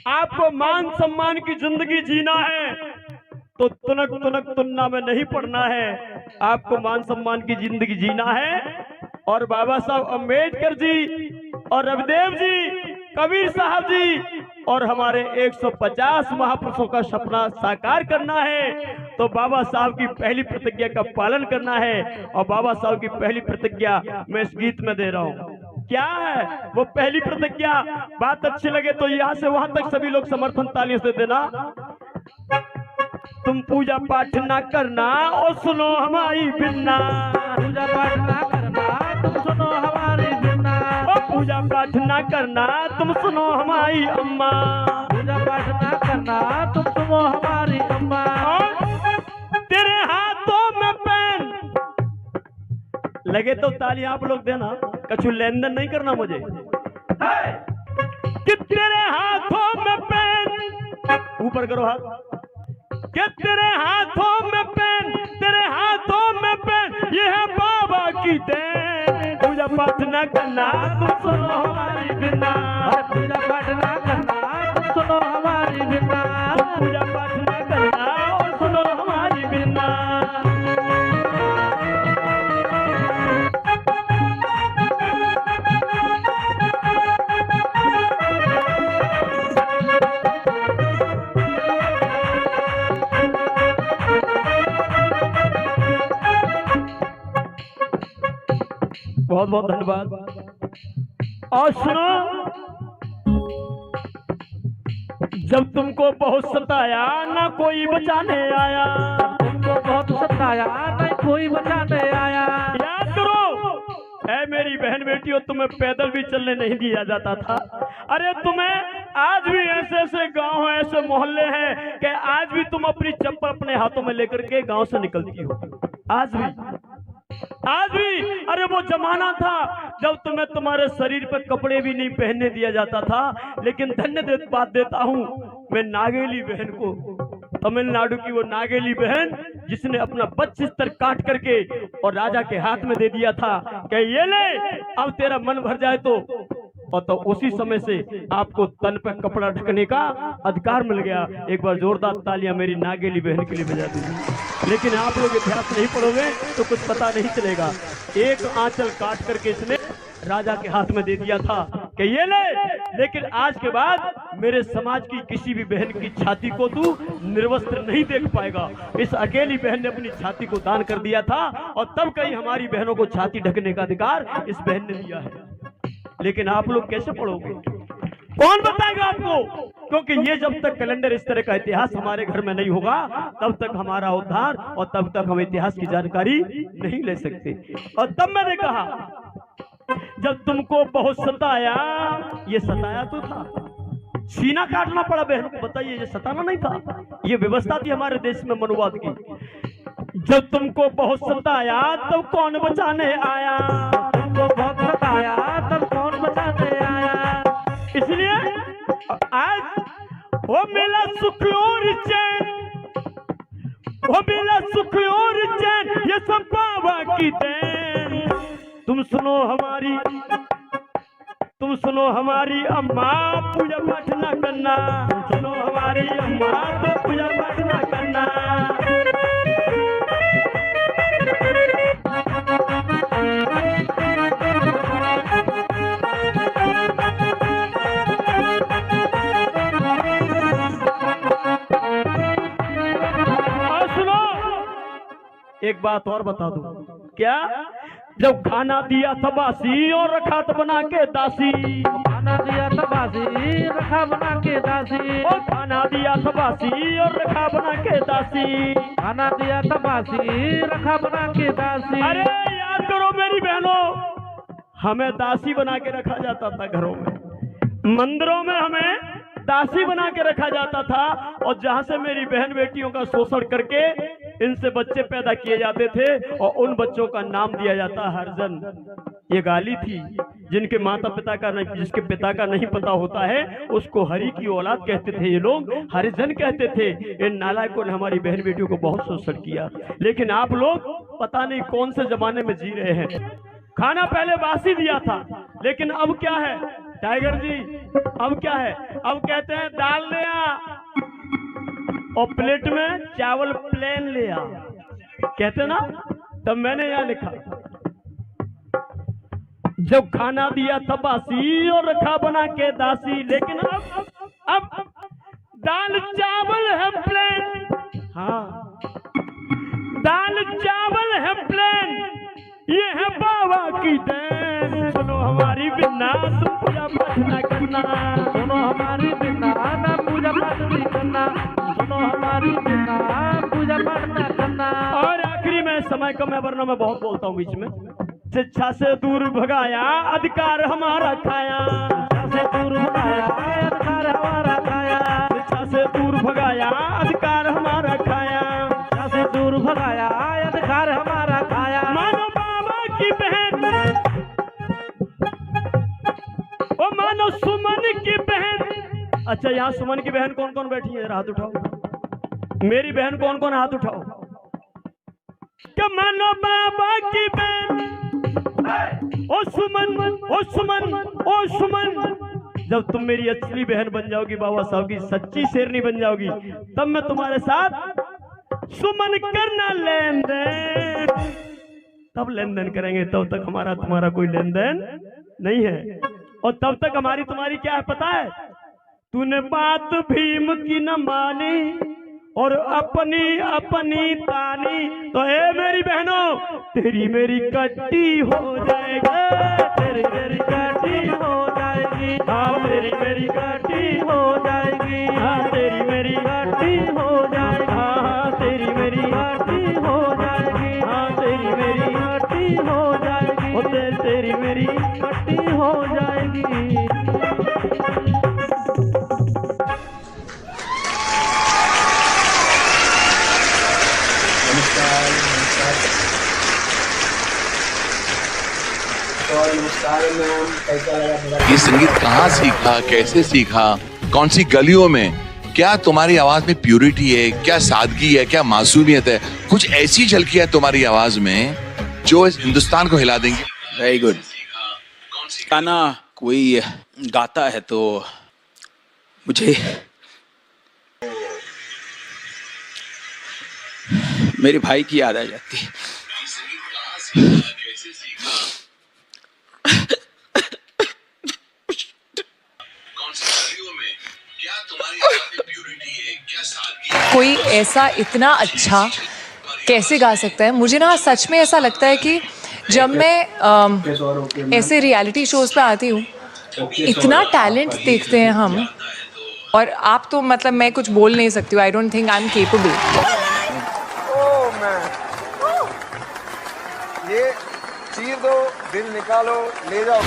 आपको मान सम्मान की जिंदगी जीना है तो तुनक तुनक तुन्ना में नहीं पड़ना है। आपको मान सम्मान की जिंदगी जीना है और बाबा साहब अम्बेडकर जी और रविदेव जी, कबीर साहब जी और हमारे 150 महापुरुषों का सपना साकार करना है। तो बाबा साहब की पहली प्रतिज्ञा का पालन करना है और बाबा साहब की पहली प्रतिज्ञा मैं इस गीत में दे रहा हूँ। क्या है वो पहली प्रतिज्ञा? बात अच्छी लगे तो यहाँ से वहां तक सभी लोग समर्थन तालियों से देना। तुम पूजा पाठ ना करना और सुनो हमारी बिन्ना, पूजा पाठ ना करना तुम सुनो हमारी बिन्ना, पूजा पाठ ना करना तुम सुनो हमारी अम्मा, पूजा पाठ ना करना तुम सुनो हमारी अम्मा। तेरे हाथों में पेन लगे तो ताली आप लोग देना, कछु लेन देन नहीं करना मुझे। कि तेरे हाथों में पेन, ऊपर करो हाथ, कि तेरे हाथों में पेन, तेरे हाथों में पेन, ये है बाबा की देन। पूजा पाठ ना करना तुम सुनो हमारी बिन्ना, पूजा पाठ ना करना तुम सुनो हमारी बिन्ना, पूजा पाठ ना करना और सुनो हमारी बिन्ना। बहुत बहुत धन्यवाद। और सुनो, जब तुमको बहुत सताया ना कोई बचाने आया, तुमको बहुत सताया नहीं कोई बचाने आया। याद करो ऐ मेरी बहन बेटियों, तुम्हें पैदल भी चलने नहीं दिया जाता था। अरे तुम्हें आज भी ऐसे ऐसे गांव हैं, ऐसे मोहल्ले हैं कि आज भी तुम अपनी चप्पल अपने हाथों में लेकर के गांव से निकलती हो। आज भी अरे वो जमाना था जब तुम्हें तुम्हारे शरीर पर कपड़े भी नहीं पहनने दिया जाता था। लेकिन धन्य बात देता हूँ मैं नागेली बहन को, तमिलनाडु की वो नागेली बहन जिसने अपना 25 स्तर काट करके और राजा के हाथ में दे दिया था कि ये ले अब तेरा मन भर जाए और तो उसी समय से आपको तन पर कपड़ा ढकने का अधिकार मिल गया। एक बार जोरदार तालियां मेरी नागेली बहन के लिए बजा दीजिए। लेकिन आप लोग इतिहास नहीं पढ़ोगे तो कुछ पता नहीं चलेगा। एक आंचल काट करके इसने राजा के हाथ में दे दिया था कि ये ले, लेकिन आज के बाद मेरे समाज की किसी भी बहन की छाती को तू निर्वस्त्र नहीं देख पाएगा। इस अकेली बहन ने अपनी छाती को दान कर दिया था और तब कहीं हमारी बहनों को छाती ढकने का अधिकार इस बहन ने दिया है। लेकिन आप लोग कैसे पढ़ोगे? कौन बताएगा आपको? क्योंकि ये जब तक कैलेंडर इस तरह का इतिहास हमारे घर में नहीं होगा तब तक हमारा उद्धार और तब तक हम इतिहास की जानकारी नहीं ले सकते। और तब मैंने कहा जब तुमको बहुत सताया, ये सताया तो था, सीना काटना पड़ा बहन को, बताइए ये सताना नहीं था, ये व्यवस्था थी हमारे देश में मनुवाद की। जब तुमको बहुत सताया तब कौन बचाने आया, तुमको बहुत सताया तब कौन बचाने आया। इसलिए आज वो मिला सुख और चैन, वो मिला सुख और चैन, ये सब बाबा की देन। तुम सुनो हमारी अम्मा, पूजा पाठ ना करना, सुनो हमारी अम्मा तो पूजा पाठ ना करना। एक बात और बता दूं, क्या? जब खाना दिया था बासी और रखा था बना के दासी, खाना दिया था बासी रखा बना के दासी, और खाना दिया था बासी और रखा बना के दासी, खाना दिया था बासी रखा बना के दासी। अरे याद करो मेरी बहनों, हमें दासी बना के रखा जाता था घरों में, मंदिरों में हमें दासी बना के रखा जाता था। और जहां से मेरी बहन बेटियों का शोषण करके इनसे बच्चे पैदा किए जाते थे और उन बच्चों का नाम दिया जाता हरिजन। ये गाली थी, जिनके माता पिता का नहीं, जिसके पिता का नहीं पता होता है उसको हरि की औलाद कहते थे, ये लोग हरिजन कहते थे। इन नालायकों ने हमारी बहन बेटियों को बहुत शोषण किया। लेकिन आप लोग पता नहीं कौन से जमाने में जी रहे हैं। खाना पहले बासी दिया था, लेकिन अब क्या है? टाइगर जी अब क्या है, अब कहते हैं दाल ले आ और प्लेट में चावल प्लेन ले आ, कहते ना। तब मैंने यहाँ लिखा, जब खाना दिया था बासी और रखा बना के दासी, लेकिन अब दाल चावल है प्लेन। हाँ, दाल चावल है प्लेन, ये है बाबा की देन। सुनो हमारी बिना तुम पूजा पाठ न करना, सुनो हमारी बिना ना पूजा पाठ नहीं करना, सुनो हमारी बिना पूजा पाठ ना करना। और आखिरी में समय कम है वरना मैं बहुत बोलता हूँ बीच में। शिक्षा से दूर भगाया अधिकार हमारा खाया, शिक्षा से दूर भगाया अधिकार हमारा खाया, शिक्षा से दूर भगाया अधिकार हमारा खाया, शिक्षा से दूर भगाया अधिकार हमारा खाया। मानो बाबा की बहन, ओ मानो सुमन की बहन। अच्छा यहाँ सुमन की बहन कौन कौन बैठी है, हाथ उठाओ। मेरी बहन कौन कौन, हाथ उठाओ। क्या मानो बाबा की बहन, ओ सुमन ओ सुमन ओ सुमन। जब तुम मेरी असली बहन बन जाओगी, बाबा साहब की सच्ची शेरनी बन जाओगी, तब मैं तुम्हारे साथ सुमन करना लेन देन, तब लेन देन करेंगे। तब तक हमारा तुम्हारा कोई लेन देन नहीं है। और तब तक हमारी तुम्हारी क्या है पता है, तूने बात भीम की न मानी और अपनी अपनी तानी, तो ए मेरी बहनों तेरी मेरी कट्टी हो जाएगी, तेरी मेरी कट्टी हो जाएगी, हाँ तेरी मेरी कट्टी हो जाएगी, हाँ तेरी मेरी कट्टी हो जाएगी, हाँ तेरी मेरी कट्टी हो जाएगी, हाँ तेरी मेरी कट्टी हो जाएगी, ओ तेरी मेरी कट्टी हो जाएगी। नमस्कार मैम, कैसा लगा मेरा? ये संगीत कहाँ सीखा, कैसे सीखा, कौन सी गलियों में? क्या तुम्हारी आवाज में प्यूरिटी है, क्या सादगी है, क्या मासूमियत है? कुछ ऐसी झलकियां तुम्हारी आवाज में जो इस हिंदुस्तान को हिला देंगे। Very good. गाना कोई गाता है तो मुझे मेरे भाई की याद आ जाती है। कोई ऐसा इतना अच्छा कैसे गा सकता है? मुझे ना सच में ऐसा लगता है कि जब मैं ऐसे रियलिटी शोज पे आती हूँ, इतना टैलेंट देखते हैं हम, और आप तो मतलब मैं कुछ बोल नहीं सकती हूँ। I don't think I am capable. ये चीर दो, दिल निकालो, ले जाओ।